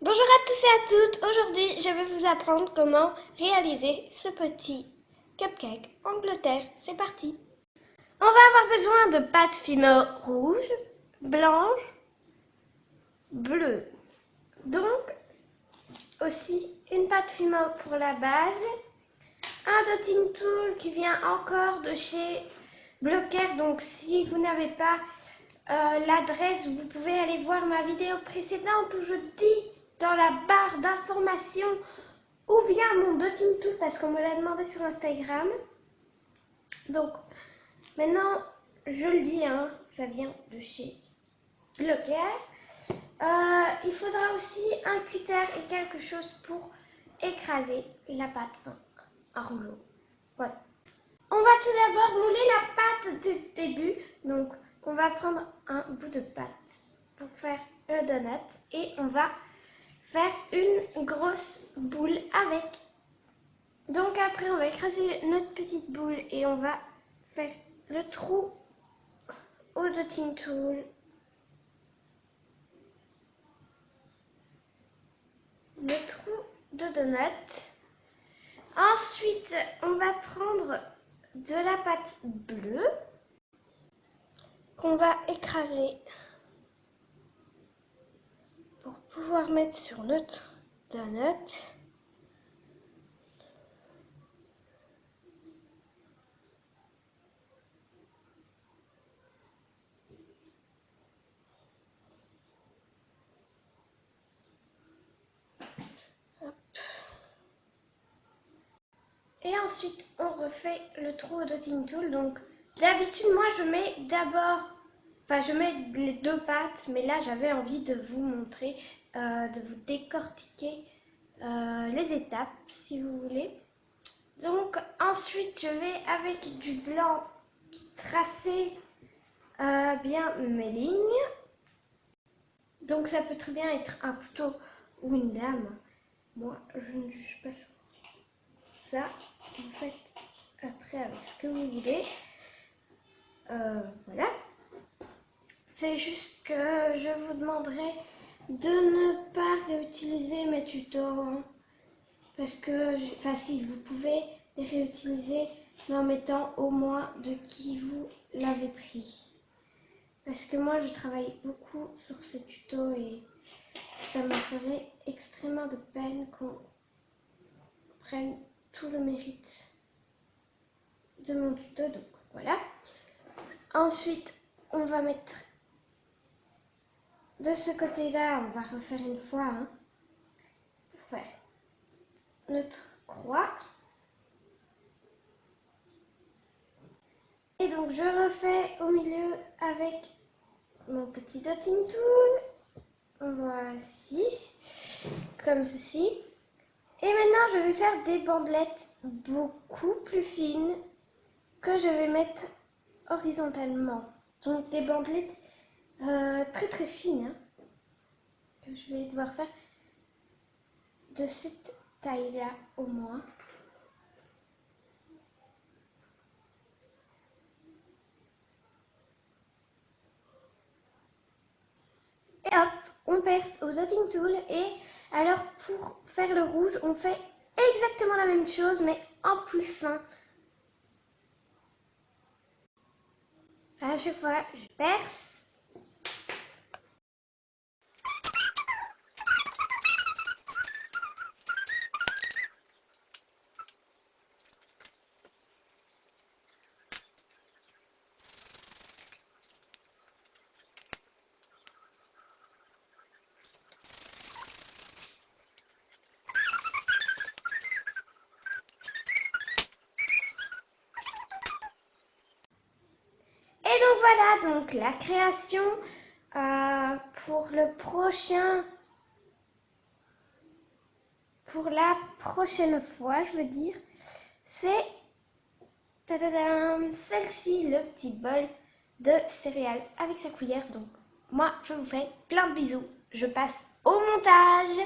Bonjour à tous et à toutes, aujourd'hui je vais vous apprendre comment réaliser ce petit cupcake Angleterre. C'est parti. On va avoir besoin de pâte fimo rouge, blanche, bleue. Donc aussi une pâte fimo pour la base, un dotting tool qui vient encore de chez Blocker. Donc si vous n'avez pas l'adresse, vous pouvez aller voir ma vidéo précédente où je dis dans la barre d'information où vient mon dotting tool parce qu'on me l'a demandé sur Instagram. Donc maintenant je le dis, ça vient de chez Blocker. Il faudra aussi un cutter et quelque chose pour écraser la pâte, un rouleau. Voilà. On va tout d'abord mouler la pâte du début. Donc on va prendre un bout de pâte pour faire le donut et on va faire une grosse boule avec. Donc après on va écraser notre petite boule et on va faire le trou au dotting tool. Le trou de donut. Ensuite on va prendre de la pâte bleue qu'on va écraser pour pouvoir mettre sur notre donut. Et ensuite, on refait le trou au dotting tool. Donc, d'habitude, moi, je mets d'abord, je mets les deux pattes, mais là, j'avais envie de vous montrer, de vous décortiquer les étapes, si vous voulez. Donc, ensuite, je vais avec du blanc tracer bien mes lignes. Donc, ça peut très bien être un couteau ou une lame. Moi, je ne juge pas sur ça. Vous faites après avec ce que vous voulez. Voilà. C'est juste que je vous demanderai de ne pas réutiliser mes tutos. Parce que, si vous pouvez les réutiliser, mais en mettant au moins de qui vous l'avez pris. Parce que moi, je travaille beaucoup sur ces tutos et ça me ferait extrêmement de peine qu'on prenne tout le mérite de mon tuto. Donc voilà. Ensuite, on va mettre de ce côté-là, on va refaire une fois pour faire notre croix. Et donc je refais au milieu avec mon petit dotting tool. Voici, comme ceci. Et maintenant je vais faire des bandelettes beaucoup plus fines que je vais mettre horizontalement. Donc des bandelettes très très fines que je vais devoir faire de cette taille-là au moins. Et hop, on perce au dotting tool. Et alors pour faire le rouge, on fait exactement la même chose mais en plus fin. À chaque fois, je perce. Et donc voilà, donc la création pour la prochaine fois, je veux dire, c'est celle-ci, le petit bol de céréales avec sa cuillère. Donc moi, je vous fais plein de bisous. Je passe au montage.